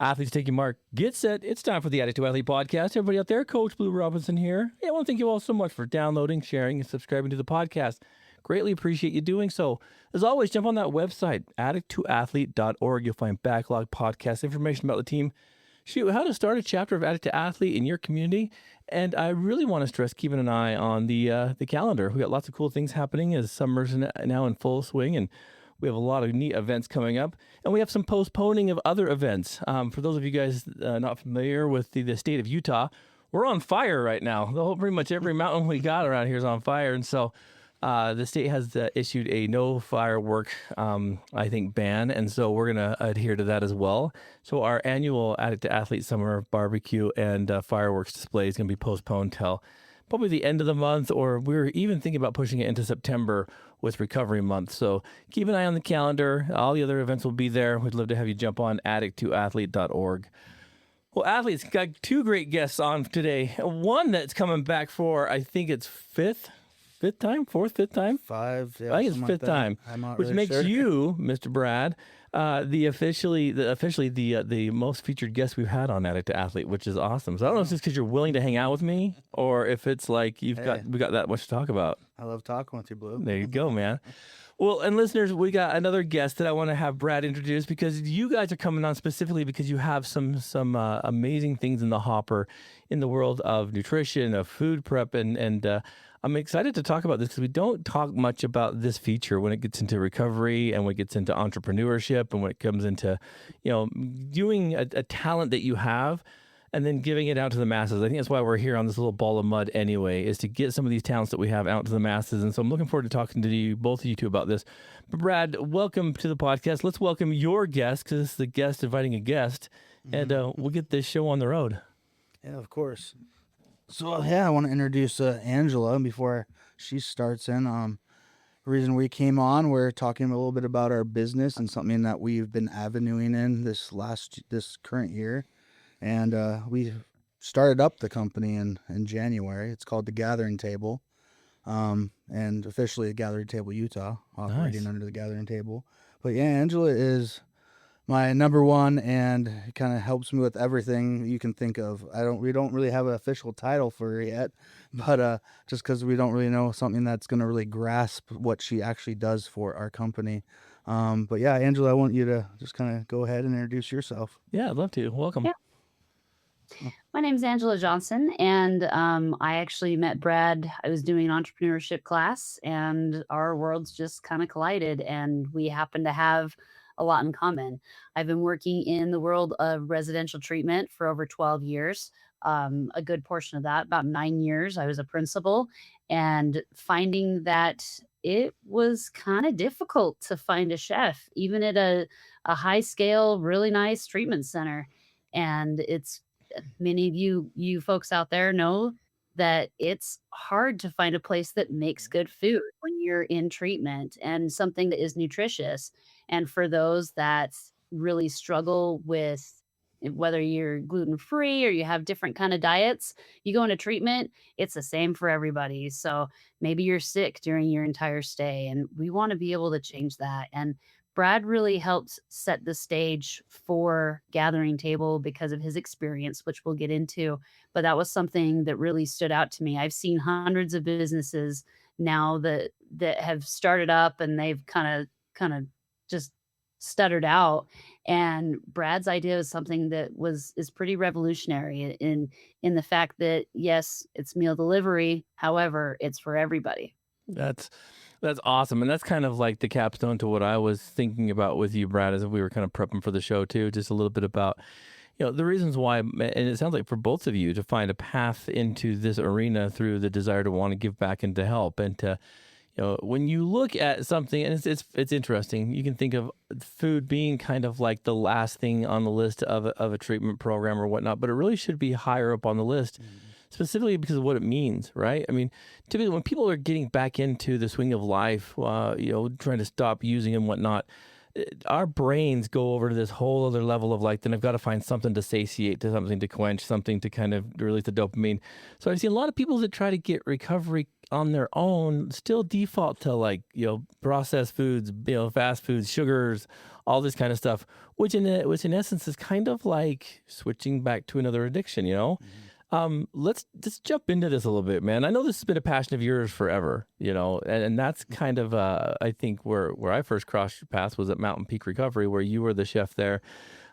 Athletes, take your mark. Get set. It's time for the Addict to Athlete podcast. Everybody out there, Coach Blu Robinson here. Hey, I want to thank you all so much for downloading, sharing, and subscribing to the podcast. Greatly appreciate you doing so. As always, jump on that website, addicttoathlete.org. You'll find backlog podcast information about the team. Shoot, how to start a chapter of Addict to Athlete in your community. And I really want to stress keeping an eye on the calendar. We got lots of cool things happening as summer's now in full swing, and we have a lot of neat events coming up, and we have some postponing of other events. For those of you guys not familiar with the state of Utah, we're on fire right now. Pretty much every mountain we got around here is on fire, and so the state has issued a no firework, ban, and so we're going to adhere to that as well. So our annual Addict to Athlete Summer Barbecue and fireworks display is going to be postponed till probably the end of the month, or we're even thinking about pushing it into September with Recovery Month. So keep an eye on the calendar. All the other events will be there. We'd love to have you jump on addicttoathlete.org. Well, athletes, got two great guests on today. One that's coming back for, I think it's fifth time? Five. Yeah, I think it's fifth time, which really makes sure. you, Mr. Brad, the most featured guest we've had on Addict to Athlete, which is awesome. So I don't know if it's just because you're willing to hang out with me, or if it's like we got that much to talk about. I love talking with you, Blue. There you go, man. Well, and listeners, we got another guest that I want to have Brad introduce, because you guys are coming on specifically because you have some amazing things in the hopper in the world of nutrition, of food prep, and I'm excited to talk about this because we don't talk much about this feature when it gets into recovery and when it gets into entrepreneurship and when it comes into, doing a talent that you have and then giving it out to the masses. I think that's why we're here on this little ball of mud anyway, is to get some of these talents that we have out to the masses. And so I'm looking forward to talking to you, both of you two, about this. But Brad, welcome to the podcast. Let's welcome your guest, because this is the guest inviting a guest, and we'll get this show on the road. Yeah, of course. So, I want to introduce Angela before she starts in. The reason we came on, we're talking a little bit about our business and something that we've been avenuing in this current year. And we started up the company in January. It's called The Gathering Table, and officially The Gathering Table Utah, operating under The Gathering Table. But yeah, Angela is my number one, and it kind of helps me with everything you can think of. We don't really have an official title for her yet, but just because we don't really know something that's going to really grasp what she actually does for our company. But yeah, Angela, I want you to just kind of go ahead and introduce yourself. Yeah, I'd love to. Welcome. Yeah. My name's Angela Johnson, and I actually met Brad. I was doing an entrepreneurship class, and our worlds just kind of collided, and we happened to have a lot in common. I've been working in the world of residential treatment for over 12 years. A good portion of that, about 9 years, I was a principal, and finding that it was kind of difficult to find a chef, even at a high scale, really nice treatment center. And it's many of you folks out there know that it's hard to find a place that makes good food when you're in treatment, and something that is nutritious. And for those that really struggle with whether you're gluten-free or you have different kind of diets, you go into treatment, it's the same for everybody. So maybe you're sick during your entire stay, and we want to be able to change that. And Brad really helped set the stage for Gathering Table because of his experience, which we'll get into. But that was something that really stood out to me. I've seen hundreds of businesses now that have started up, and they've kind of just stuttered out. And Brad's idea is something that is pretty revolutionary in the fact that, yes, it's meal delivery. However, it's for everybody. That's awesome. And that's kind of like the capstone to what I was thinking about with you, Brad, as we were kind of prepping for the show too, just a little bit about, the reasons why, and it sounds like for both of you to find a path into this arena through the desire to want to give back and to help. And to, when you look at something, and it's interesting, you can think of food being kind of like the last thing on the list of a treatment program or whatnot, but it really should be higher up on the list. Mm-hmm. Specifically because of what it means, right? I mean, typically when people are getting back into the swing of life, trying to stop using and whatnot, our brains go over to this whole other level of like, then I've got to find something to satiate, to something to quench, something to kind of release the dopamine. So I've seen a lot of people that try to get recovery on their own still default to like, processed foods, fast foods, sugars, all this kind of stuff, which in essence is kind of like switching back to another addiction, Let's just jump into this a little bit, man. I know this has been a passion of yours forever, and that's kind of, I think where I first crossed your path was at Mountain Peak Recovery, where you were the chef there.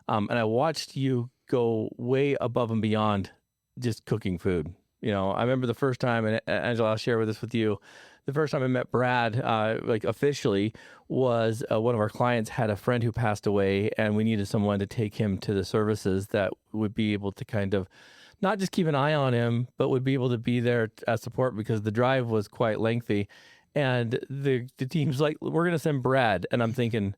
And I watched you go way above and beyond just cooking food. I remember the first time, and Angela, I'll share this with you. The first time I met Brad, like officially, was one of our clients had a friend who passed away, and we needed someone to take him to the services that would be able to kind of not just keep an eye on him, but would be able to be there as support because the drive was quite lengthy. And the team's like, we're going to send Brad. And I'm thinking,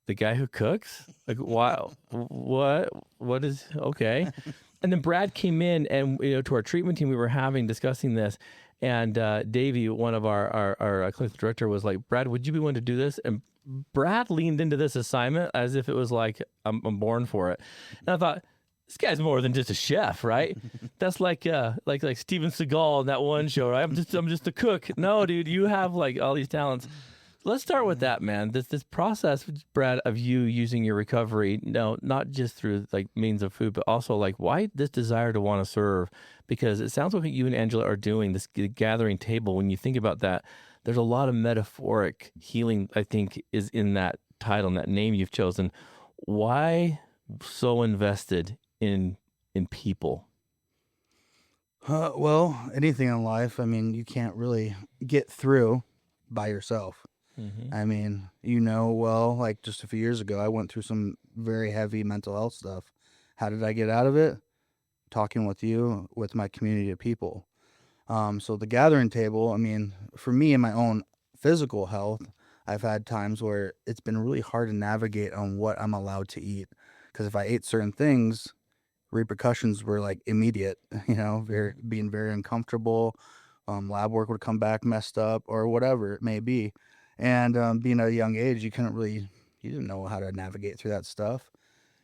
the guy who cooks? Like, wow, what is, okay. And then Brad came in and, to our treatment team, we were discussing this. And Davey, one of our clinical director, was like, Brad, would you be willing to do this? And Brad leaned into this assignment as if it was like, I'm born for it. And I thought, this guy's more than just a chef, right? That's like Steven Seagal in that one show, right? I'm just a cook. No, dude, you have like all these talents. Let's start with that, man. This process, Brad, of you using your recovery, not just through like means of food, but also like why this desire to want to serve? Because it sounds like what you and Angela are doing, this gathering table. When you think about that, there's a lot of metaphoric healing, I think, is in that title and that name you've chosen. Why so invested in people? Well, anything in life, I mean, you can't really get through by yourself. Mm-hmm. I mean, like just a few years ago, I went through some very heavy mental health stuff. How did I get out of it? Talking with you, with my community of people. So the gathering table, I mean, for me and my own physical health, I've had times where it's been really hard to navigate on what I'm allowed to eat. Because if I ate certain things, repercussions were like immediate, being very uncomfortable. Lab work would come back messed up or whatever it may be. And being at a young age, you didn't know how to navigate through that stuff.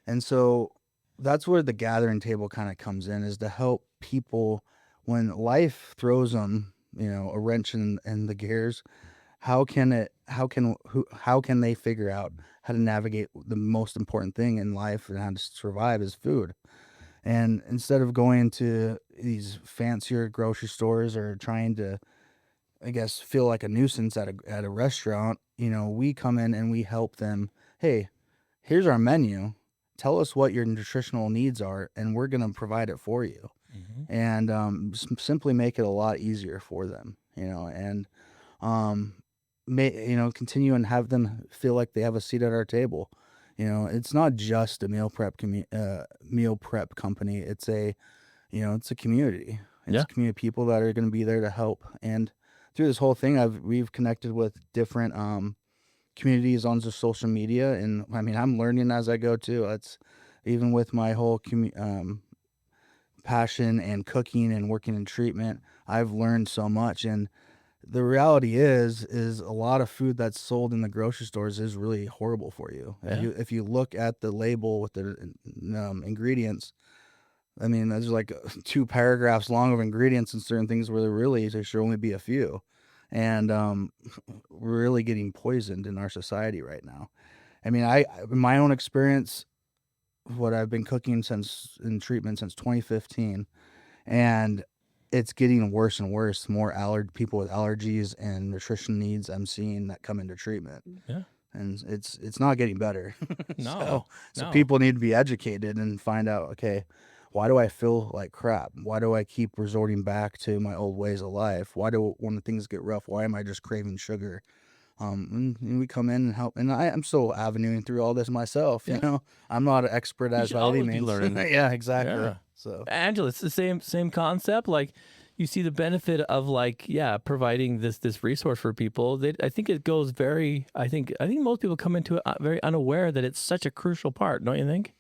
And so that's where the gathering table kind of comes in, is to help people when life throws them, a wrench in the gears. How can they figure out how to navigate the most important thing in life and how to survive is food. And instead of going to these fancier grocery stores or trying to, I guess, feel like a nuisance at a restaurant, we come in and we help them. Hey, here's our menu. Tell us what your nutritional needs are, and we're going to provide it for you. Mm-hmm. And simply make it a lot easier for them, and continue and have them feel like they have a seat at our table. It's not just a meal prep company. It's a community. It's a community of people that are going to be there to help. And through this whole thing, we've connected with different communities on the social media, and I mean, I'm learning as I go too. It's even with my whole passion and cooking and working in treatment, I've learned so much. And the reality is a lot of food that's sold in the grocery stores is really horrible for you. Yeah. If you look at the label with the ingredients, I mean, there's like 2 paragraphs long of ingredients and certain things where there should only be a few. And we're really getting poisoned in our society right now. I mean, in my own experience, what I've been cooking in treatment since 2015, and it's getting worse and worse. More people with allergies and nutrition needs I'm seeing that come into treatment. Yeah. And it's not getting better. No. So people need to be educated and find out, okay, why do I feel like crap? Why do I keep resorting back to my old ways of life? When things get rough, why am I just craving sugar? And we come in and help. And I'm still avenuing through all this myself. Yeah. I'm not an expert You as should by any always be means. learning. Yeah, exactly. Yeah. So Angela, it's the same concept. Like you see the benefit of providing this resource for people. I think it goes I think most people come into it very unaware that it's such a crucial part. Don't you think?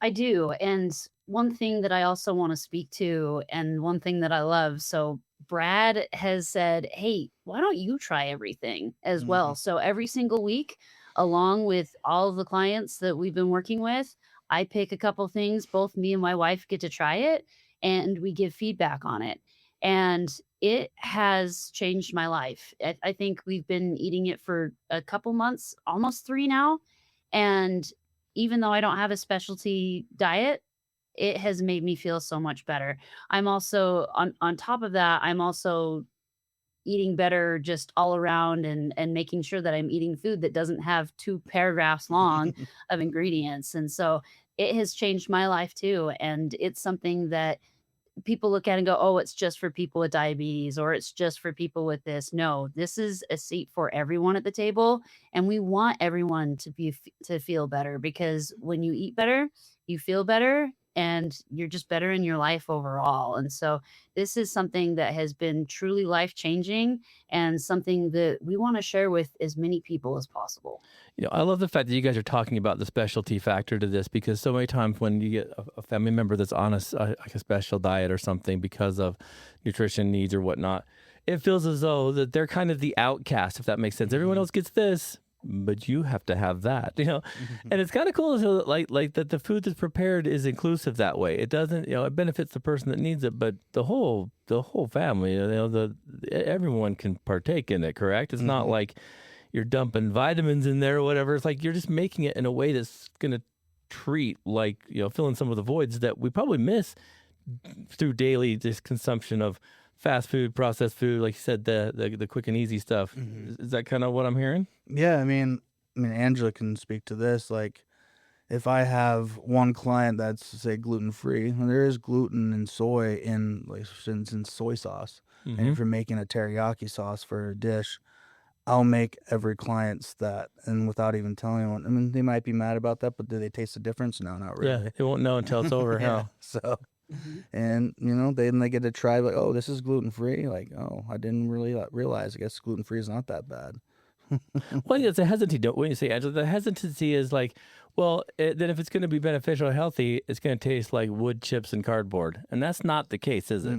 I do. And one thing that I also want to speak to, and one thing that I love. So Brad has said, hey, why don't you try everything as well? So every single week, along with all of the clients that we've been working with, I pick a couple things. Both me and my wife get to try it, and we give feedback on it. And it has changed my life. I think we've been eating it for a couple months, almost 3 now, and even though I don't have a specialty diet, it has made me feel so much better. I'm also on top of that, I'm also eating better just all around and making sure that I'm eating food that doesn't have 2 paragraphs long of ingredients, and so it has changed my life too, and it's something that people look at and go, "Oh, it's just for people with diabetes or it's just for people with this." No, this is a seat for everyone at the table, and we want everyone to feel better because when you eat better, you feel better and you're just better in your life overall. And so this is something that has been truly life-changing and something that we want to share with as many people as possible. I love the fact that you guys are talking about the specialty factor to this because so many times when you get a family member that's on like a special diet or something because of nutrition needs or whatnot, it feels as though that they're kind of the outcast, if that makes sense. Everyone else gets this, but you have to have that, And it's kind of cool to like that the food that's prepared is inclusive that way. It doesn't, it benefits the person that needs it, but the whole family, everyone can partake in it. Correct? It's not like you're dumping vitamins in there or whatever. It's like you're just making it in a way that's going to treat like, fill in some of the voids that we probably miss through daily just consumption of fast food, processed food, like you said, the quick and easy stuff. Is that kind of what I'm hearing? Yeah, I mean, Angela can speak to this. Like, if I have one client that's say gluten free, and there is gluten and soy in, like, for instance, soy sauce, and if you're making a teriyaki sauce for a dish, I'll make every client's that, and without even telling anyone. I mean, they might be mad about that, but do they taste the difference? No, not really. Yeah, they won't know until it's over. Yeah. Huh? So, Mhm. and then they get to try, like, oh, this is gluten free. Like, oh, I didn't really realize. I guess gluten free is not that bad. Well, it's a hesitancy. When you say Angela, the hesitancy is like, well, then if it's going to be beneficial or healthy, it's going to taste like wood chips and cardboard, and that's not the case, is it?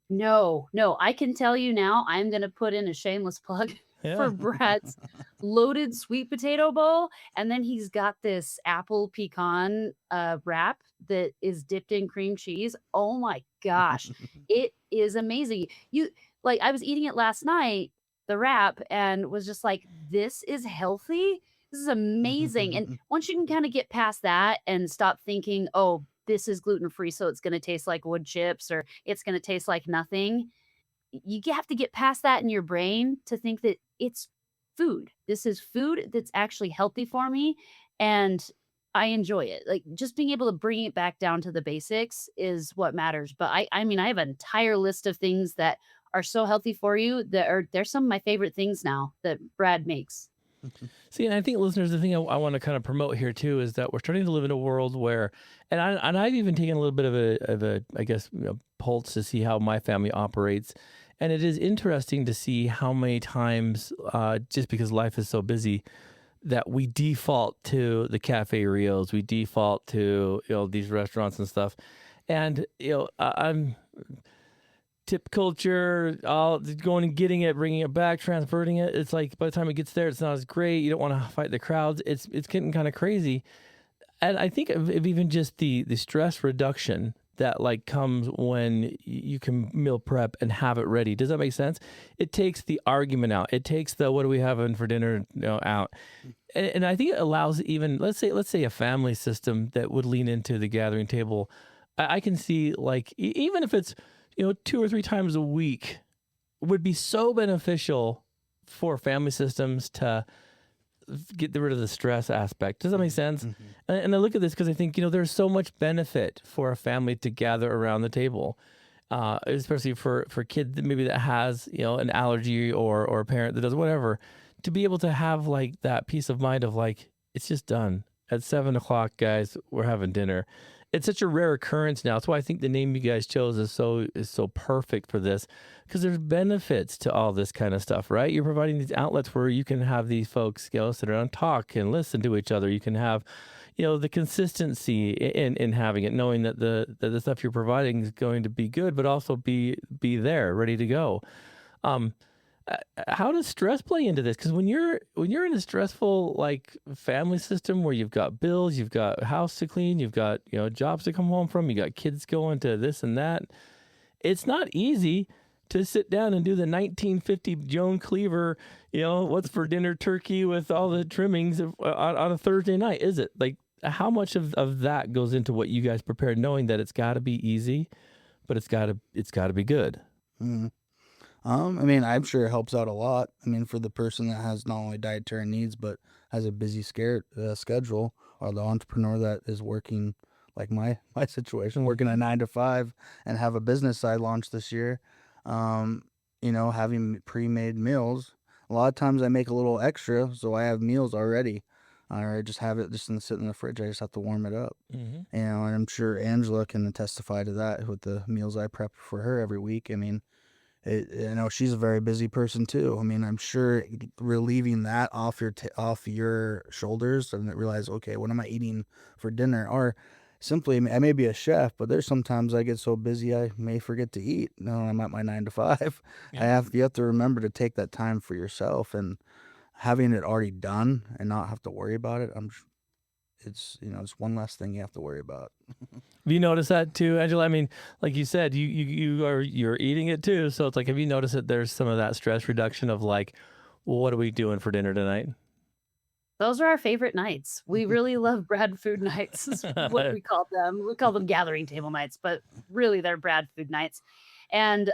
No, no, I can tell you now, I'm gonna put in a shameless plug Yeah. for Brad's loaded sweet potato bowl, and then he's got this apple pecan, wrap that is dipped in cream cheese. Oh my gosh, it is amazing. I was eating it last night, the wrap, and was just like, "This is healthy? This is amazing." And once you can kinda get past that and stop thinking, "Oh, this is gluten free, so it's gonna taste like wood chips or it's gonna taste like nothing." You have to get past that in your brain to think that it's food. This is food that's actually healthy for me, and I enjoy it. Like, just being able to bring it back down to the basics is what matters. But I mean, I have an entire list of things that are so healthy for you that they're some of my favorite things now that Brad makes. See, and I think listeners, the thing I want to kind of promote here too is that we're starting to live in a world where, and I've even taken a little bit of a I guess pulse to see how my family operates, and it is interesting to see how many times, just because life is so busy, that we default to the Cafe Rios, we default to these restaurants and stuff, and I'm tip culture, all going and getting it, bringing it back, transferring it. It's like by the time it gets there, it's not as great. You don't want to fight the crowds. It's getting kind of crazy. And I think of even just the stress reduction that like comes when you can meal prep and have it ready. Does that make sense? It takes the argument out. It takes the what are we having for dinner out. And I think it allows even let's say a family system that would lean into the gathering table. I can see like even if it's 2 or 3 times a week would be so beneficial for family systems to get rid of the stress aspect. Does that make sense? And I look at this because I think, there's so much benefit for a family to gather around the table, especially for kids that maybe that has, an allergy or a parent that does whatever, to be able to have like that peace of mind of like, it's just done at 7:00, guys, we're having dinner. It's such a rare occurrence now. That's why I think the name you guys chose is so perfect for this, because there's benefits to all this kind of stuff, right? You're providing these outlets where you can have these folks sit around, talk, and listen to each other. You can have, the consistency in having it, knowing that the stuff you're providing is going to be good, but also be there, ready to go. How does stress play into this? Because when you're in a stressful like family system where you've got bills, you've got a house to clean, you've got jobs to come home from, you got kids going to this and that, it's not easy to sit down and do the 1950 Joan Cleaver, what's for dinner turkey with all the trimmings on a Thursday night, is it? Like, how much of that goes into what you guys prepared, knowing that it's got to be easy, but it's got to be good? Mhm. I mean, I'm sure it helps out a lot. I mean, for the person that has not only dietary needs, but has a busy schedule, or the entrepreneur that is working like my situation, working a 9 to 5 and have a business I launched this year. Um, having pre-made meals. A lot of times I make a little extra, so I have meals already. Or I just have it just sit in the fridge. I just have to warm it up. Mm-hmm. And I'm sure Angela can testify to that with the meals I prep for her every week. I mean, she's a very busy person too. I mean, I'm sure relieving that off off your shoulders and realize, okay, what am I eating for dinner? Or simply, I may be a chef, but there's sometimes I get so busy I may forget to eat. No, I'm at my 9 to 5. Yeah. You have to remember to take that time for yourself, and having it already done and not have to worry about it. It's it's one less thing you have to worry about. Have you noticed that too, Angela? I mean, like you said, you're eating it too. So it's like, have you noticed that there's some of that stress reduction of like, well, what are we doing for dinner tonight? Those are our favorite nights. We really love Brad food nights is what we call them. We call them gathering table nights, but really they're Brad food nights. And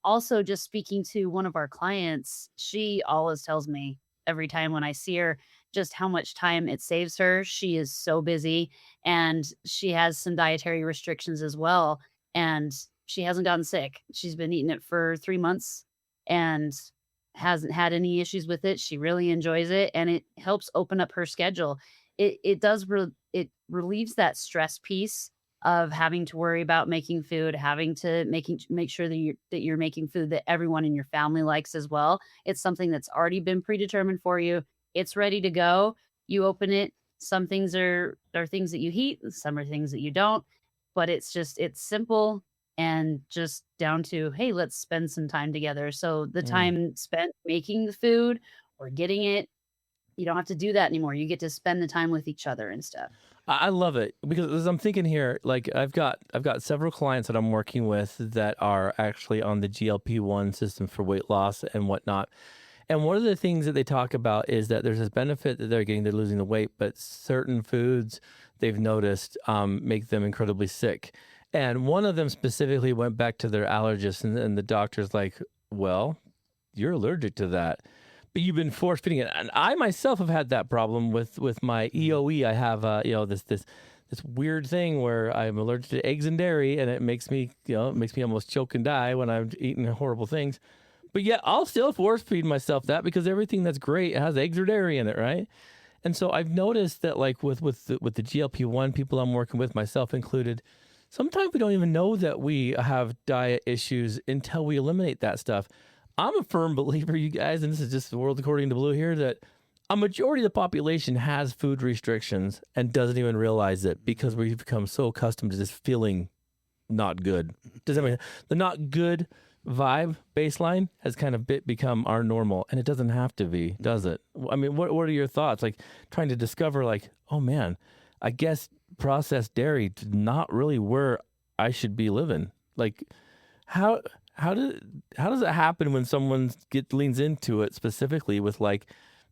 also just speaking to one of our clients, she always tells me every time when I see her just how much time it saves her. She is so busy and she has some dietary restrictions as well. And she hasn't gotten sick. She's been eating it for 3 months and hasn't had any issues with it. She really enjoys it, and it helps open up her schedule. It relieves that stress piece of having to worry about making food, having to make sure that you're making food that everyone in your family likes as well. It's something that's already been predetermined for you. It's ready to go. You open it. Some things are things that you heat, some are things that you don't, but it's simple and just down to, hey, let's spend some time together. So the Mm. time spent making the food or getting it, you don't have to do that anymore. You get to spend the time with each other and stuff. I love it because as I'm thinking here, like I've got several clients that I'm working with that are actually on the GLP-1 system for weight loss and whatnot. And one of the things that they talk about is that there's this benefit that they're getting, they're losing the weight, but certain foods they've noticed make them incredibly sick. And one of them specifically went back to their allergist, and the doctor's like, well, you're allergic to that, but you've been force feeding it. And I myself have had that problem with my EOE. I have this weird thing where I'm allergic to eggs and dairy, and it makes me almost choke and die when I'm eating horrible things. But yet I'll still force feed myself that because everything that's great has eggs or dairy in it, right? And so I've noticed that like with the GLP-1 people I'm working with, myself included, sometimes we don't even know that we have diet issues until we eliminate that stuff. I'm a firm believer, you guys, and this is just the world according to Blue here, that a majority of the population has food restrictions and doesn't even realize it because we've become so accustomed to just feeling not good. Does that mean the not good vibe baseline has kind of become our normal, and it doesn't have to be, does it? I mean, what are your thoughts? Like trying to discover, like, oh man, I guess processed dairy is not really where I should be living. Like, how does it happen when someone leans into it specifically with like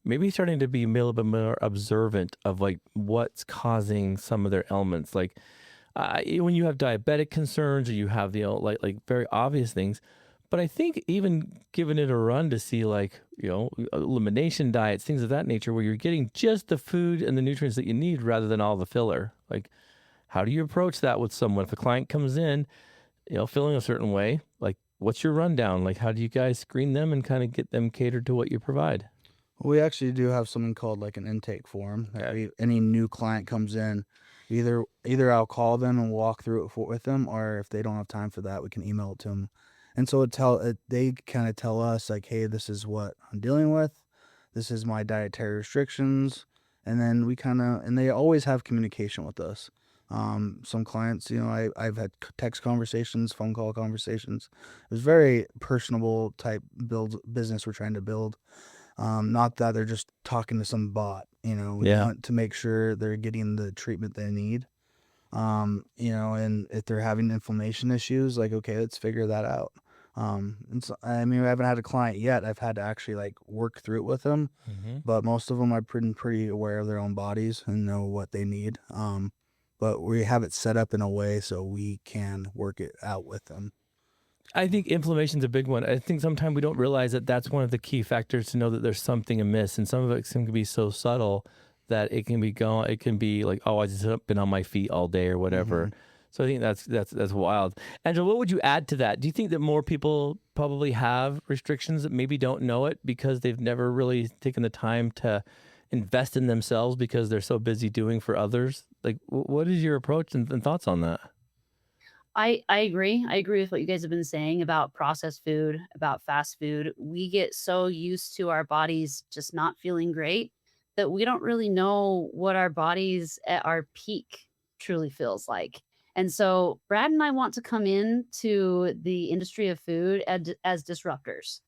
maybe starting to be a little bit more observant of like what's causing some of their ailments, like when you have diabetic concerns or you have like very obvious things. But I think even giving it a run to see like, elimination diets, things of that nature, where you're getting just the food and the nutrients that you need rather than all the filler. Like, how do you approach that with someone? If a client comes in, feeling a certain way, like what's your rundown? Like, how do you guys screen them and kind of get them catered to what you provide? We actually do have something called like an intake form. Any new client comes in, either I'll call them and walk through it with them, or if they don't have time for that, we can email it to them. And so they kind of tell us like, hey, this is what I'm dealing with. This is my dietary restrictions. And then and they always have communication with us. Some clients, I've had text conversations, phone call conversations. It was very personable type business we're trying to build. Not that they're just talking to some bot, we want to make sure they're getting the treatment they need. And if they're having inflammation issues, like, okay, let's figure that out. And so, I mean, I haven't had a client yet. I've had to actually like work through it with them, but most of them are pretty aware of their own bodies and know what they need. But we have it set up in a way so we can work it out with them. I think inflammation's a big one. I think sometimes we don't realize that that's one of the key factors to know that there's something amiss, and some of it can be so subtle that it can be going. It can be like, oh, I just been on my feet all day or whatever. So I think that's wild. Angela, what would you add to that? Do you think that more people probably have restrictions that maybe don't know it because they've never really taken the time to invest in themselves because they're so busy doing for others? Like, what is your approach and thoughts on that? I agree. I agree with what you guys have been saying about processed food, about fast food. We get so used to our bodies just not feeling great that we don't really know what our bodies at our peak truly feels like. And so Brad and I want to come in to the industry of food as disruptors.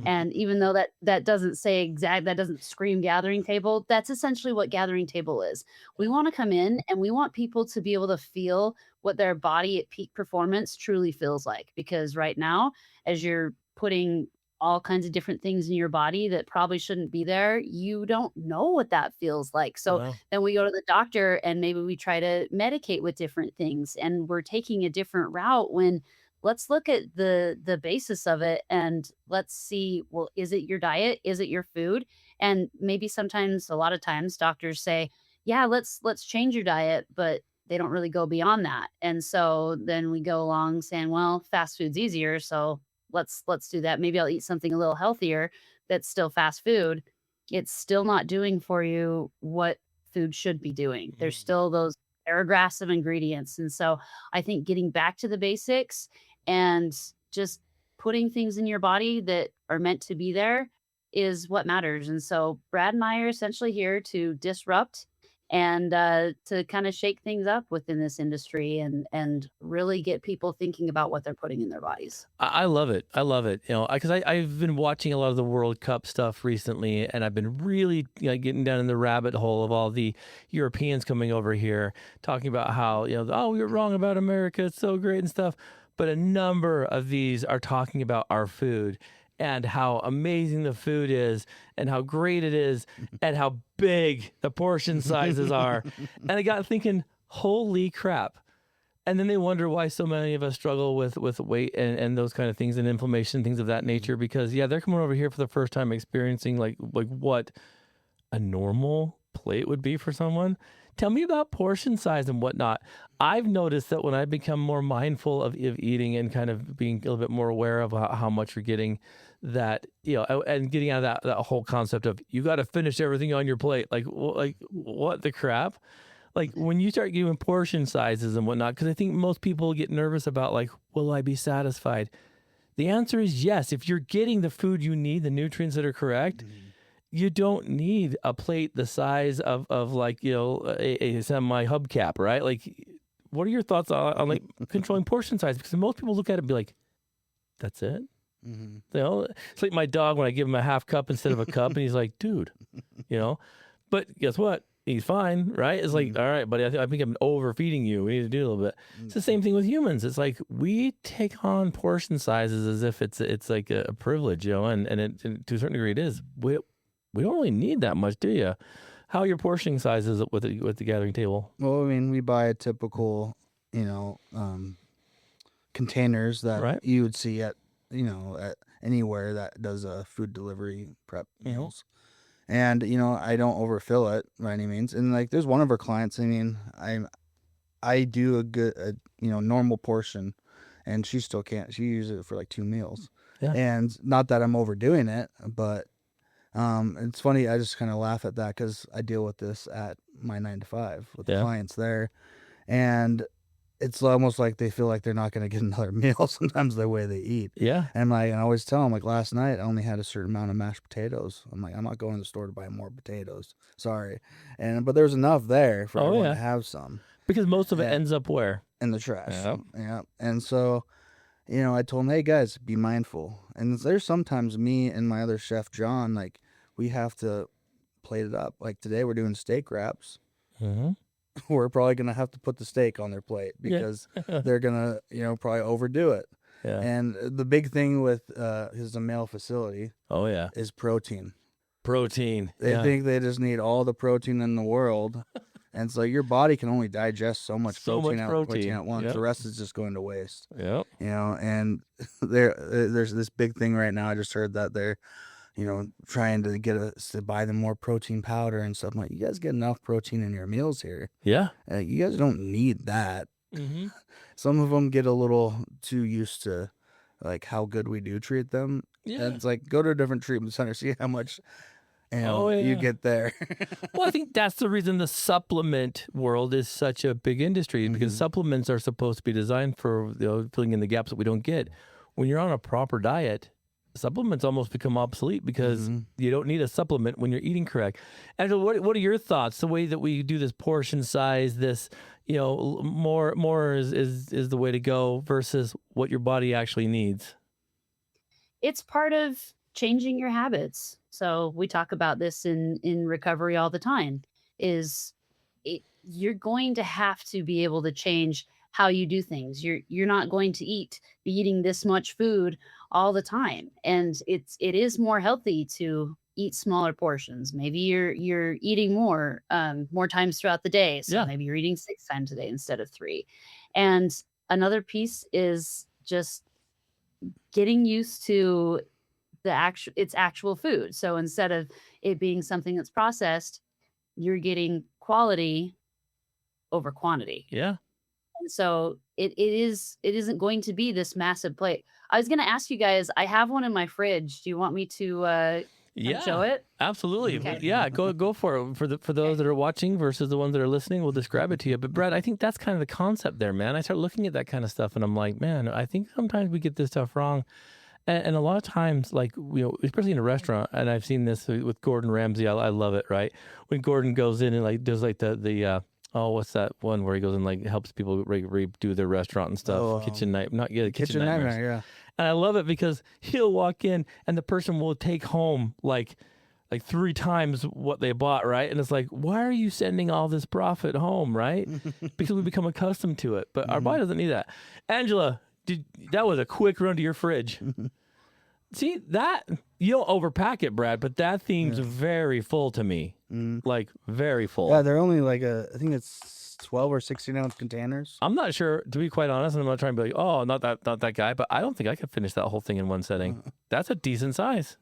And even though that doesn't that doesn't scream gathering table, that's essentially what gathering table is. We want to come in and we want people to be able to feel what their body at peak performance truly feels like. Because right now, as you're putting all kinds of different things in your body that probably shouldn't be there, you don't know what that feels like. So Wow. then we go to the doctor and maybe we try to medicate with different things and we're taking a different route when let's look at the basis of it and let's see, well, is it your diet? Is it your food? And maybe sometimes, a lot of times doctors say, yeah, let's change your diet, but they don't really go beyond that. And so then we go along saying, well, fast food's easier, so let's do that. Maybe I'll eat something a little healthier that's still fast food. It's still not doing for you what food should be doing. There's still those paragraphs of ingredients. And so I think getting back to the basics and just putting things in your body that are meant to be there is what matters. And so Brad and I are essentially here to disrupt and to kind of shake things up within this industry and really get people thinking about what they're putting in their bodies. I love it. I love it. You know, because I've been watching a lot of the World Cup stuff recently, and I've been really getting down in the rabbit hole of all the Europeans coming over here talking about how oh, we were wrong about America. It's so great and stuff. But a number of these are talking about our food and how amazing the food is and how great it is and how big the portion sizes are. And I got thinking, holy crap. And then they wonder why so many of us struggle with weight and those kind of things and inflammation, things of that nature, because they're coming over here for the first time experiencing like what a normal plate would be for someone. Tell me about portion size and whatnot. I've noticed that when I become more mindful of eating and kind of being a little bit more aware of how much you're getting, that and getting out of that whole concept of you got to finish everything on your plate, like what the crap. Like when you start giving portion sizes and whatnot, because I think most people get nervous about like, will I be satisfied? The answer is yes. If you're getting the food you need, the nutrients that are correct, you don't need a plate the size of like, a semi hubcap, right? Like, what are your thoughts on like controlling portion size? Because most people look at it and be like, that's it? It's like my dog when I give him a half cup instead of a cup, and he's like, dude, but guess what? He's fine, right? It's like, all right, buddy, I think I'm overfeeding you. We need to do a little bit. It's the same thing with humans. It's like we take on portion sizes as if it's like a privilege, and to a certain degree it is. We don't really need that much, do you? How are your portion sizes with the gathering table? Well, I mean, we buy a typical, containers that you would see at anywhere that does a food delivery prep meals. And, I don't overfill it by any means. And like, there's one of our clients, I mean, I do a good, normal portion, and she still can't, she uses it for like 2 meals. Yeah. And not that I'm overdoing it, but it's funny. I just kind of laugh at that because I deal with this at my 9 to 5 with the clients there. And it's almost like they feel like they're not going to get another meal sometimes the way they eat. Yeah. And I always tell them, like, last night I only had a certain amount of mashed potatoes. I'm like, I'm not going to the store to buy more potatoes. Sorry. But there's enough there for everyone to have some. Because most of it ends up where? In the trash. Yeah. And so, I told them, hey guys, be mindful. And there's sometimes me and my other chef, John, like, we have to plate it up. Like today we're doing steak wraps. We're probably going to have to put the steak on their plate because they're going to, probably overdo it. Yeah. And the big thing with his male facility Oh yeah. is protein. Protein. They think they just need all the protein in the world. And it's like your body can only digest so much protein at once. Yep. The rest is just going to waste. Yep. You know, and there's this big thing right now. I just heard that they're, trying to get us to buy them more protein powder and stuff. I'm like, you guys get enough protein in your meals here. Yeah. You guys don't need that. Mm-hmm. Some of them get a little too used to like how good we do treat them. Yeah. And it's like, go to a different treatment center, see how much you get there. Well, I think that's the reason the supplement world is such a big industry, because supplements are supposed to be designed for filling in the gaps that we don't get. When you're on a proper diet, supplements almost become obsolete because you don't need a supplement when you're eating correct. Angela, what are your thoughts? The way that we do this portion size, this, more is the way to go versus what your body actually needs. It's part of changing your habits. So we talk about this in recovery all the time. You're going to have to be able to change how you do things. You're not going to be eating this much food all the time, and it is more healthy to eat smaller portions. Maybe you're eating more times throughout the day. So maybe you're eating 6 times a day instead of 3. And another piece is just getting used to it's actual food. So instead of it being something that's processed, you're getting quality over quantity. Yeah. And so it isn't going to be this massive plate. I was going to ask you guys, I have one in my fridge. Do you want me to show it? Absolutely. Okay. Yeah, go for it. For those that are watching versus the ones that are listening, we'll describe it to you. But Brad, I think that's kind of the concept there, man. I start looking at that kind of stuff and I'm like, man, I think sometimes we get this stuff wrong. And a lot of times, like, especially in a restaurant, and I've seen this with Gordon Ramsay. I love it, right? When Gordon goes in and like does like the what's that one where he goes and like helps people redo their restaurant and stuff? Kitchen Nightmare, yeah. And I love it because he'll walk in and the person will take home like 3 times what they bought, right? And it's like, why are you sending all this profit home, right? Because we become accustomed to it, but our body doesn't need that. Angela, that was a quick run to your fridge. See, that, you don't overpack it, Brad, but that seems very full to me. Like, very full. Yeah, they're only like I think it's 12 or 16 ounce containers. I'm not sure, to be quite honest, and I'm not trying to be like, oh, not that guy, but I don't think I could finish that whole thing in one setting. That's a decent size.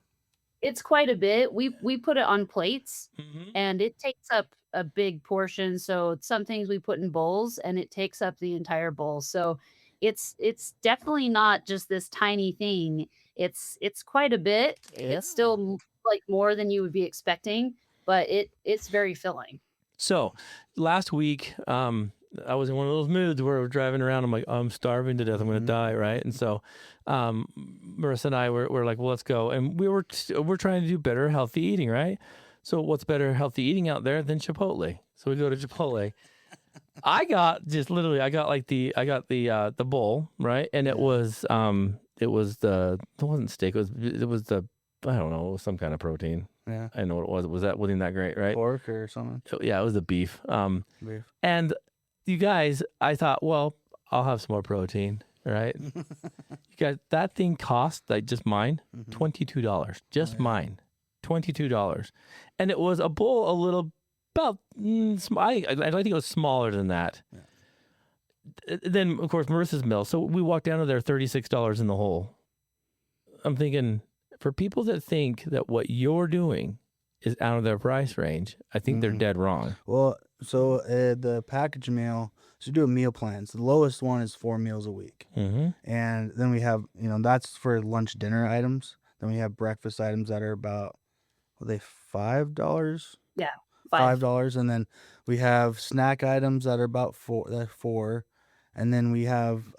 It's quite a bit. We put it on plates, and it takes up a big portion. So some things we put in bowls, and it takes up the entire bowl. So it's definitely not just this tiny thing. It's quite a bit. Yeah. It's still like more than you would be expecting, but it's very filling. So last week, I was in one of those moods where we're driving around. I'm like, I'm starving to death. I'm going to die, right? And so Marissa and I were like, well, let's go. And we're trying to do better healthy eating, right? So what's better healthy eating out there than Chipotle? So we go to Chipotle. I got the bowl, right? And it was it wasn't steak. It was the, I don't know, it was some kind of protein. Yeah. I know what it was. Wasn't that great, right? Pork or something. Yeah, it was the beef. Beef. And you guys, I thought, well, I'll have some more protein, right? You guys, that thing cost, like just mine, $22. Just mine, $22. And it was a bowl a little about, I think it was smaller than that. Yeah. Then, of course, Marissa's meal. So we walked down to there, $36 in the hole. I'm thinking, for people that think that what you're doing is out of their price range, I think they're dead wrong. Well, so the package meal, so you do a meal plan. So the lowest one is 4 meals a week. And then we have, that's for lunch, dinner items. Then we have breakfast items that are about, are they $5? Yeah. $5. And then we have snack items that are about $4. And then we have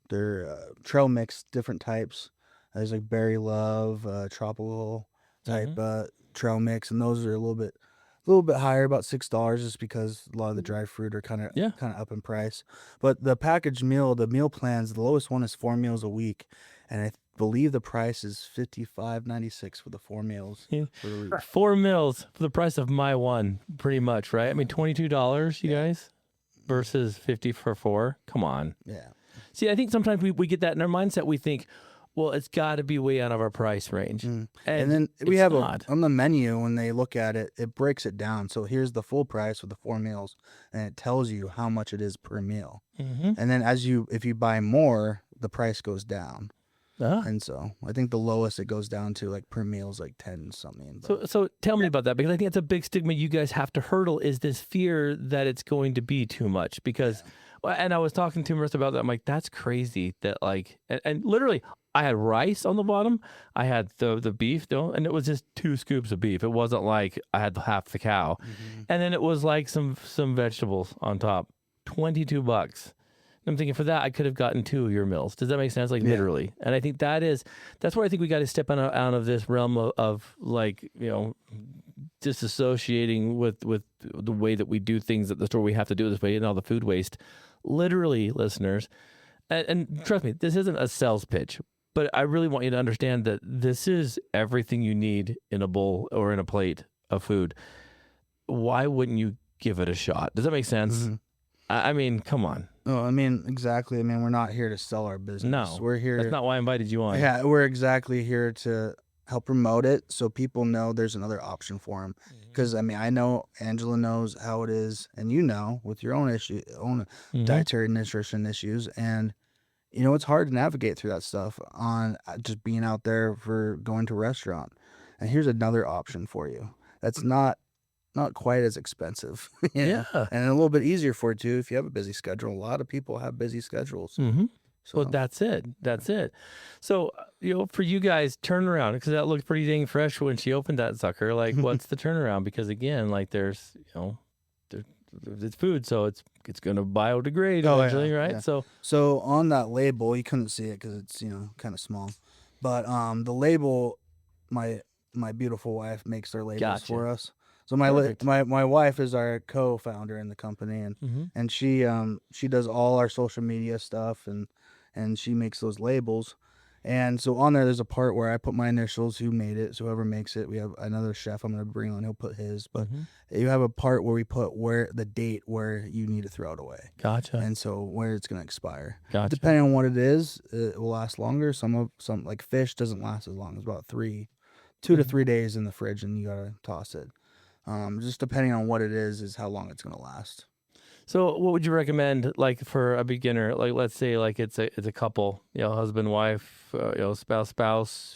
their trail mix, different types. There's like Berry Love, tropical type trail mix, and those are a little bit higher, about $6, just because a lot of the dry fruit are kind of up in price. But the packaged meal, the meal plans, the lowest one is 4 meals a week, and I believe the price is $55.96 for the 4 meals for the week. 4 meals for the price of my one, pretty much, right? I mean, $22, you guys, versus $50 for 4. Come on. Yeah. See, I think sometimes we get that in our mindset. We think, well, it's got to be way out of our price range. And then we it's have not. on the menu, when they look at it, it breaks it down. So here's the full price with the 4 meals, and it tells you how much it is per meal. Mhm. And then if you buy more, the price goes down. Ah. And so I think the lowest it goes down to like per meal is like 10 something. But So tell me about that, because I think it's a big stigma you guys have to hurdle, is this fear that it's going to be too much. Because, and I was talking to Marissa about that. I'm like, that's crazy that like, and literally I had rice on the bottom. I had the beef though, and it was just 2 scoops of beef. It wasn't like I had half the cow. And then it was like some vegetables on top, $22. I'm thinking, for that, I could have gotten 2 of your meals. Does that make sense? Like, literally. And I think that's where I think we got to step out of this realm of like, disassociating with the way that we do things at the store. We have to do it this way, and all the food waste. Literally, listeners, and trust me, this isn't a sales pitch, but I really want you to understand that this is everything you need in a bowl or in a plate of food. Why wouldn't you give it a shot? Does that make sense? I mean, come on. No, I mean, exactly. I mean, we're not here to sell our business. No, we're here. That's not why I invited you on. Yeah, we're exactly here to help promote it so people know there's another option for them. Because, I mean, I know Angela knows how it is, and with your own dietary nutrition issues. And, it's hard to navigate through that stuff on just being out there for going to a restaurant. And here's another option for you that's not quite as expensive. Yeah. And a little bit easier for you too if you have a busy schedule. A lot of people have busy schedules. So Well, that's it. So, for you guys, turnaround, because that looked pretty dang fresh when she opened that sucker. Like, what's the turnaround? Because again, like there's it's food, so it's going to biodegrade eventually, right? Yeah. So on that label, you couldn't see it because it's kind of small, but the label, my beautiful wife makes their labels for us. So my wife is our co-founder in the company, and she does all our social media stuff, and she makes those labels. And so on there's a part where I put my initials, who made it, so whoever makes it. We have another chef I'm going to bring on, he'll put his, but you have a part where we put the date where you need to throw it away. Gotcha. And so where it's going to expire. Gotcha. Depending on what it is, it will last longer. Some like fish doesn't last as long. It's about 2 to 3 days in the fridge, and you got to toss it. Just depending on what it is how long it's going to last. So what would you recommend, like, for a beginner? Like, let's say like it's a couple, husband, wife, spouse,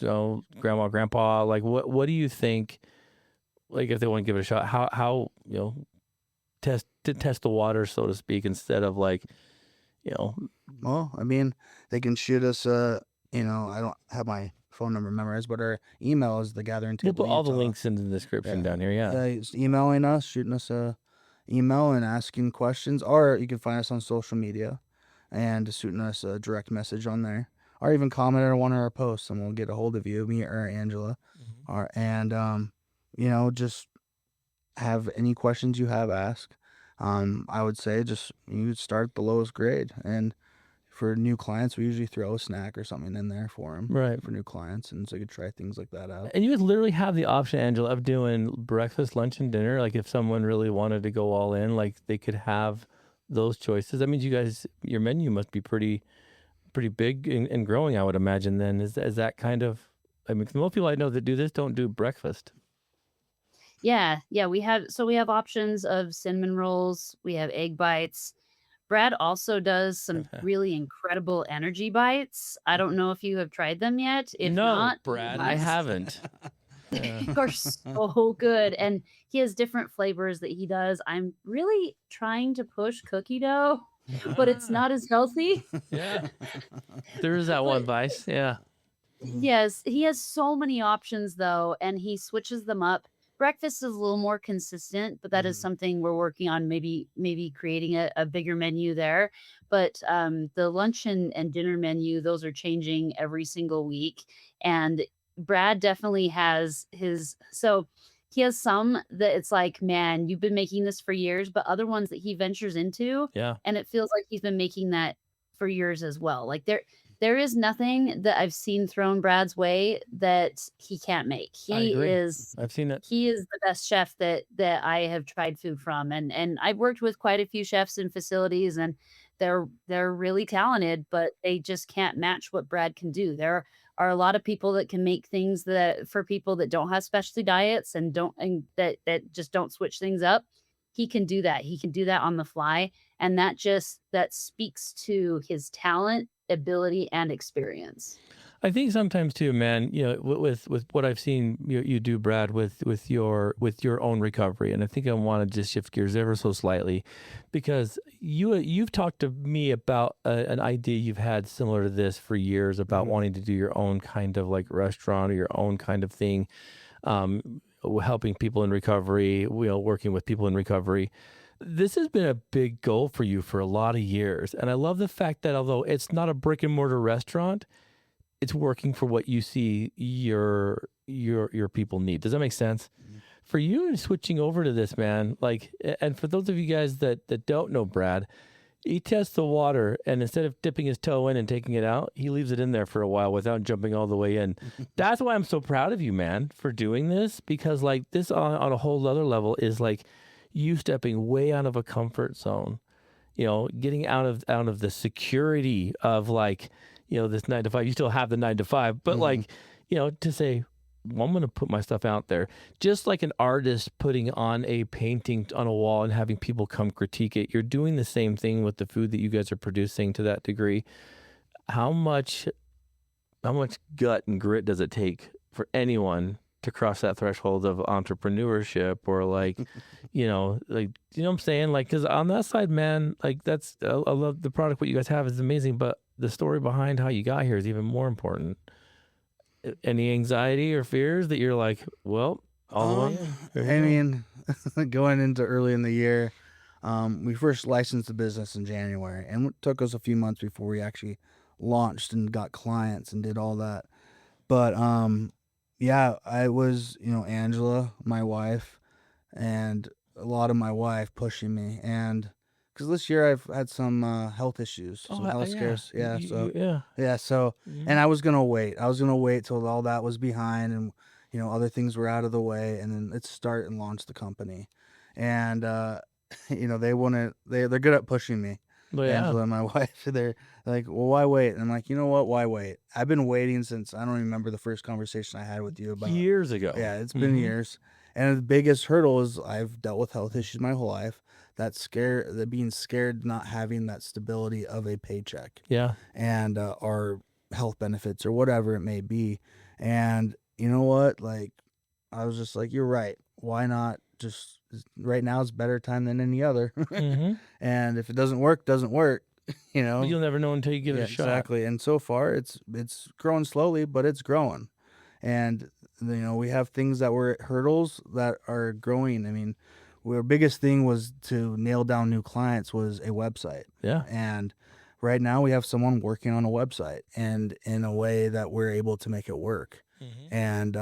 grandma, grandpa. Like, what do you think, like, if they want to give it a shot, how test the water, so to speak, instead of like, Well, I mean, they can shoot us, I don't have my phone number memorized, but our email is thegathering We'll put all the links in the description down here. Yeah. Just emailing us, shooting us a email and asking questions, or you can find us on social media and shooting us a direct message on there, or even comment on one of our posts, and we'll get a hold of you, me or Angela, and just have any questions you have, ask. I would say just you start the lowest grade, and for new clients, we usually throw a snack or something in there for them, right, for new clients, and so you could try things like that out. And you would literally have the option, Angela, of doing breakfast, lunch, and dinner. Like, if someone really wanted to go all in, like, they could have those choices. That means your menu must be pretty big and growing, I would imagine. Then is that kind of, I mean, most people I know that do this don't do breakfast. Yeah, we have options of cinnamon rolls. We have egg bites. Brad also does some really incredible energy bites. I don't know if you have tried them yet. If not, Brad, I haven't. They are so good, and he has different flavors that he does. I'm really trying to push cookie dough, but it's not as healthy. Yeah, there is that one vice. Yeah. Yes, he has so many options though, and he switches them up. Breakfast is a little more consistent, but that is something we're working on, maybe creating a bigger menu there. But the lunch and dinner menu, those are changing every single week. And Brad definitely has he has some that it's like, man, you've been making this for years, but other ones that he ventures into, and it feels like he's been making that for years as well. Like there is nothing that I've seen thrown Brad's way that he can't make. I've seen it. He is the best chef that I have tried food from. And I've worked with quite a few chefs in facilities, and they're really talented, but they just can't match what Brad can do. There are a lot of people that can make things that for people that don't have specialty diets and that just don't switch things up. He can do that. He can do that on the fly, and that speaks to his talent, ability, and experience. I think sometimes too, man. With what I've seen you do, Brad, with your own recovery, and I think I want to just shift gears ever so slightly, because you've talked to me about an idea you've had similar to this for years about wanting to do your own kind of like restaurant or your own kind of thing, helping people in recovery, working with people in recovery. This has been a big goal for you for a lot of years, and I love the fact that although it's not a brick and mortar restaurant, it's working for what you see your people need. Does that make sense? For you switching over to this, man, like, and for those of you guys that don't know Brad, he tests the water, and instead of dipping his toe in and taking it out, he leaves it in there for a while without jumping all the way in. That's why I'm so proud of you, man, for doing this, because like this on a whole other level is like you stepping way out of a comfort zone, getting out of the security of like, this 9 to 5, you still have the 9 to 5, but like, to say, well, I'm going to put my stuff out there, just like an artist putting on a painting on a wall and having people come critique it. You're doing the same thing with the food that you guys are producing to that degree. How much gut and grit does it take for anyone to cross that threshold of entrepreneurship or like, like, what I'm saying? Like, cause on that side, man, like I love the product. What you guys have is amazing, but the story behind how you got here is even more important. Any anxiety or fears that you're like, well, all the way? I mean, going into early in the year, we first licensed the business in January, and it took us a few months before we actually launched and got clients and did all that. But yeah, I was, Angela, my wife, and a lot of my wife pushing me, and because this year I've had some health issues, some health scares. Yeah, so and I was gonna wait. I was gonna wait till all that was behind, and other things were out of the way, and then let's start and launch the company. And they're good at pushing me. Angela and my wife, they're like, well, why wait? And I'm like, you know what? Why wait? I've been waiting since I don't remember the first conversation I had with you about years ago. Yeah, it's been years. And the biggest hurdle is I've dealt with health issues my whole life. That being scared, not having that stability of a paycheck. Yeah. And our health benefits or whatever it may be. And you know what? Like, I was just like, you're right. Why not just right now is better time than any other. And if it doesn't work, doesn't work. But you'll never know until you give it a shot. Exactly. And so far it's growing slowly, but it's growing. And we have things that were hurdles that are growing. I mean, our biggest thing was to nail down new clients was a website. Yeah. And right now we have someone working on a website and in a way that we're able to make it work. And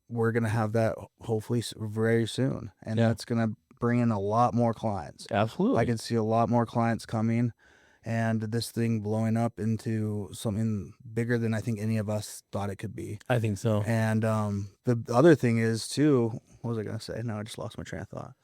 we're going to have that hopefully very soon. And that's going to bring in a lot more clients. Absolutely. I can see a lot more clients coming and this thing blowing up into something bigger than I think any of us thought it could be. I think so. And the other thing is too, what was I going to say? No, I just lost my train of thought.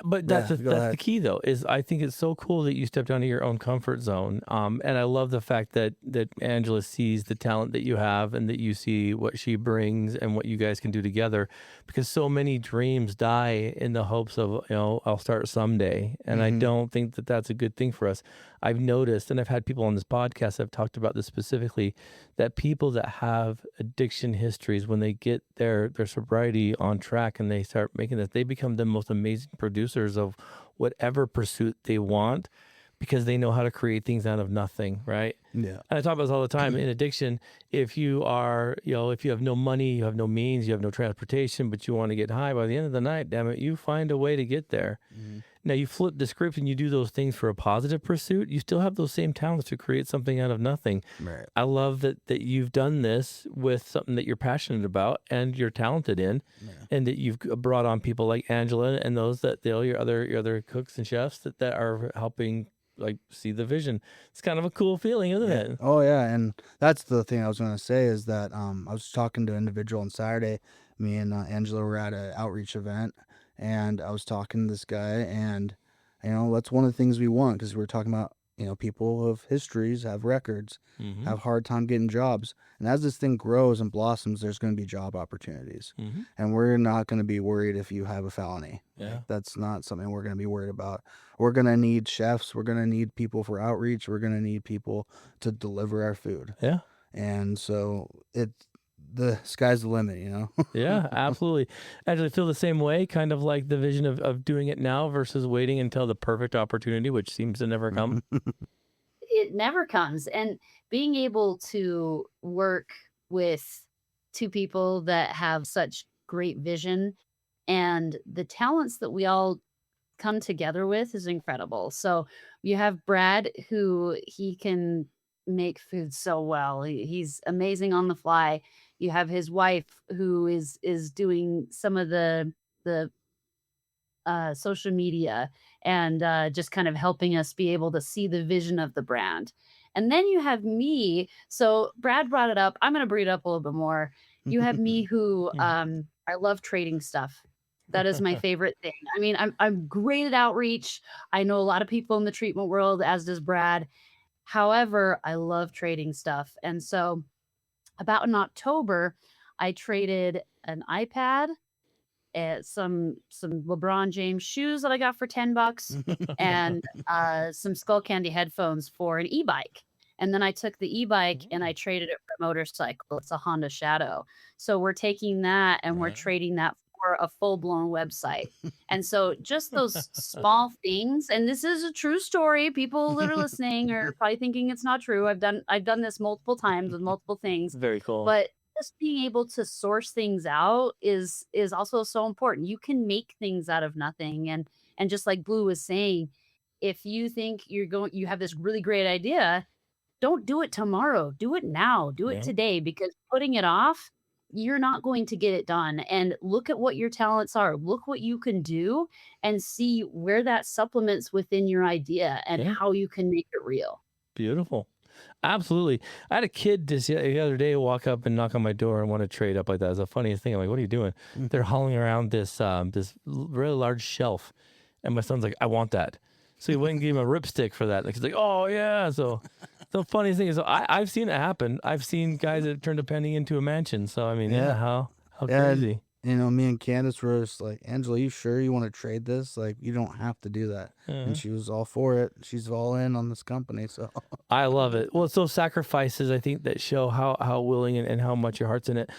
But that's the key though, is I think it's so cool that you stepped out of your own comfort zone. And I love the fact that Angela sees the talent that you have and that you see what she brings and what you guys can do together, because so many dreams die in the hopes of, I'll start someday. And I don't think that that's a good thing for us. I've noticed, and I've had people on this podcast that have talked about this specifically, that people that have addiction histories, when they get their sobriety on track and they start making that, they become the most amazing producers of whatever pursuit they want, because they know how to create things out of nothing, right? Yeah. And I talk about this all the time. In addiction, if you are, if you have no money, you have no means, you have no transportation, but you want to get high, by the end of the night, damn it, you find a way to get there. Now, you flip the script and you do those things for a positive pursuit, you still have those same talents to create something out of nothing. Right. I love that you've done this with something that you're passionate about and you're talented in, and that you've brought on people like Angela and those that your other cooks and chefs that are helping like see the vision. It's kind of a cool feeling, isn't it? Oh yeah, and that's the thing I was going to say is that I was talking to an individual on Saturday. Me and Angela were at an outreach event, and I was talking to this guy, and That's one of the things we want, because we're talking about, people of histories, have records, Mm-hmm. have hard time getting jobs. And as this thing grows and blossoms, there's going to be job opportunities. Mm-hmm. And we're not going to be worried if you have a felony. Yeah. That's not something we're going to be worried about. We're going to need chefs. We're going to need people for outreach. We're going to need people to deliver our food. Yeah. And so the sky's the limit, Yeah, absolutely. Actually, feel the same way, kind of like the vision of doing it now versus waiting until the perfect opportunity, which seems to never come. It never comes. And being able to work with two people that have such great vision and the talents that we all come together with is incredible. So you have Brad, who he can make food so well. He's amazing on the fly. You have his wife, who is doing some of the social media and just kind of helping us be able to see the vision of the brand. And then you have me. So Brad brought it up. I'm going to bring it up a little bit more. You have me, who I love trading stuff. That is my favorite thing. I mean, I'm great at outreach. I know a lot of people in the treatment world, as does Brad. However, I love trading stuff. And so about in October, I traded an iPad, some LeBron James shoes that I got for $10, and some Skull Candy headphones for an e-bike. And then I took the e-bike and I traded it for a motorcycle. It's a Honda Shadow. So we're taking that and we're trading that for a full-blown website. And so just those small things, and this is a true story. People that are listening are probably thinking it's not true. I've done this multiple times with multiple things. Very cool. But just being able to source things out is also so important. You can make things out of nothing. And just like Blue was saying, if you think you have this really great idea, don't do it tomorrow. Do it now. Do it today, because putting it off, you're not going to get it done. And look at what your talents are. Look what you can do and see where that supplements within your idea and how you can make it real. Beautiful. Absolutely. I had a kid the other day walk up and knock on my door and want to trade up like that. It's the funniest thing. I'm like, what are you doing? They're hauling around this really large shelf. And my son's like, I want that. So he went and gave him a ripstick for that. Like, he's like, oh, yeah. So the funniest thing is, I've seen it happen. I've seen guys that have turned a penny into a mansion. So, I mean, how crazy. Me and Candace were just like, Angela, you sure you want to trade this? Like, you don't have to do that. And she was all for it. She's all in on this company. So I love it. Well, it's those sacrifices, I think, that show how willing and how much your heart's in it.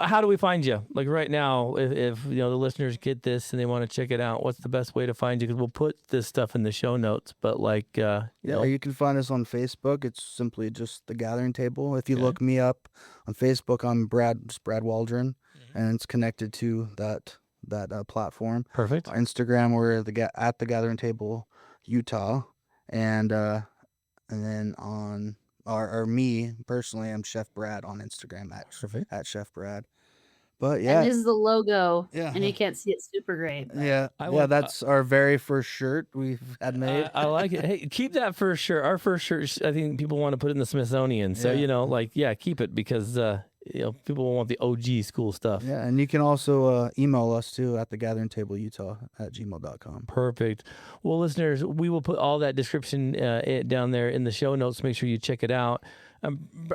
How do we find you? Like right now, if the listeners get this and they want to check it out, what's the best way to find you? Because we'll put this stuff in the show notes. But you can find us on Facebook. It's simply just The Gathering Table. If you look me up on Facebook, I'm Brad Waldon, and it's connected to that platform. Perfect. On Instagram, we're at The Gathering Table, Utah, and then on. Or me personally, I'm Chef Brad on Instagram at Chef Brad. But And this is the logo, and you can't see it super great. But that's our very first shirt we've had made. I like it. Hey, keep that first shirt. Our first shirt, I think people want to put it in the Smithsonian. So keep it, because people will want the OG school stuff. Yeah, and you can also email us too at thegatheringtableutah@gmail.com. Perfect. Well, listeners, we will put all that description down there in the show notes. Make sure you check it out.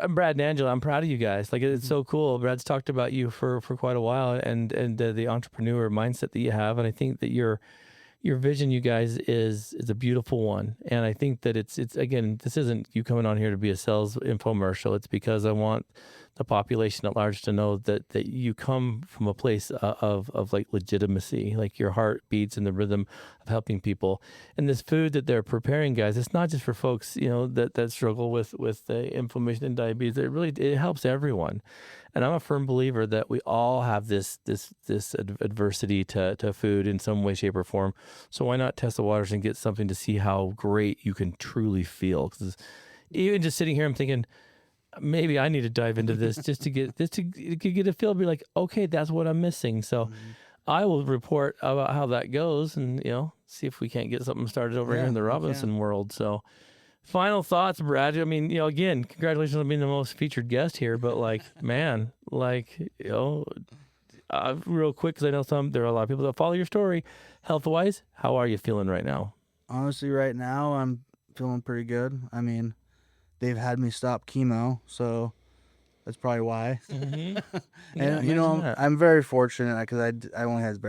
Brad and Angela, I'm proud of you guys. Like, it's so cool. Brad's talked about you for quite a while, and the entrepreneur mindset that you have, and I think that your vision, you guys, is a beautiful one. And I think that it's again, this isn't you coming on here to be a sales infomercial. It's because I want the population at large to know that you come from a place of like legitimacy, like your heart beats in the rhythm of helping people. And this food that they're preparing, guys, it's not just for folks, that struggle with inflammation and diabetes. It helps everyone. And I'm a firm believer that we all have this adversity to food in some way, shape, or form. So why not test the waters and get something to see how great you can truly feel? Because even just sitting here, I'm thinking, maybe I need to dive into this just to get a feel, be like, okay, that's what I'm missing. So I will report about how that goes, and see if we can't get something started over here in the Robinson world. So final thoughts, Brad. I mean, again, congratulations on being the most featured guest here, but man, real quick, because I know there are a lot of people that follow your story. Health wise, how are you feeling right now? Honestly, right now I'm feeling pretty good. I mean, they've had me stop chemo, so that's probably why. Mm-hmm. Yeah, And imagine that. I'm very fortunate because I only had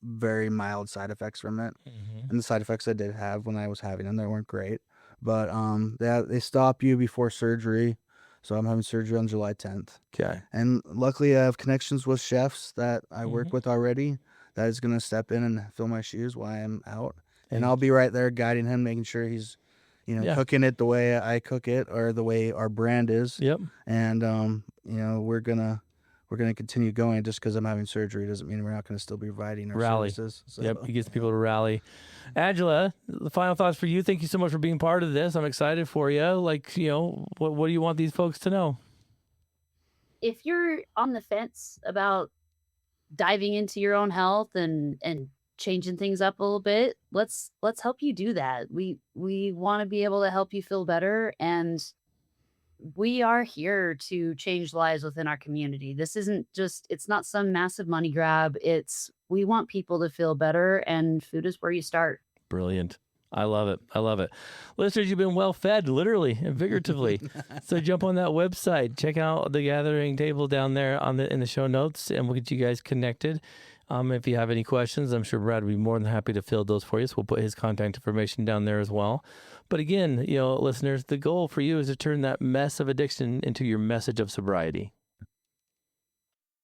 very mild side effects from it, Mm-hmm. and the side effects I did have when I was having them, they weren't great. But they stop you before surgery, so I'm having surgery on July 10th. Okay. And luckily, I have connections with chefs that I work with already that is gonna step in and fill my shoes while I'm out, and Hey. I'll be right there guiding him, making sure he's Yeah. cooking it the way I cook it or the way our brand is. Yep. And we're gonna continue going. Just because I'm having surgery doesn't mean we're not gonna still be providing our Rally. services. So. Yep. He gets people to rally. Angela, the final thoughts for you. Thank you so much for being part of this. I'm excited for you. Like, what do you want these folks to know? If you're on the fence about diving into your own health and changing things up a little bit, let's help you do that. We want to be able to help you feel better, and we are here to change lives within our community. This isn't just, it's not some massive money grab. It's, we want people to feel better, and food is where you start. Brilliant. I love it. I love it. Listeners, you've been well fed, literally and figuratively. So jump on that website, check out the gathering table down there in the show notes, and we'll get you guys connected. If you have any questions, I'm sure Brad would be more than happy to field those for you. So we'll put his contact information down there as well. But again, listeners, the goal for you is to turn that mess of addiction into your message of sobriety.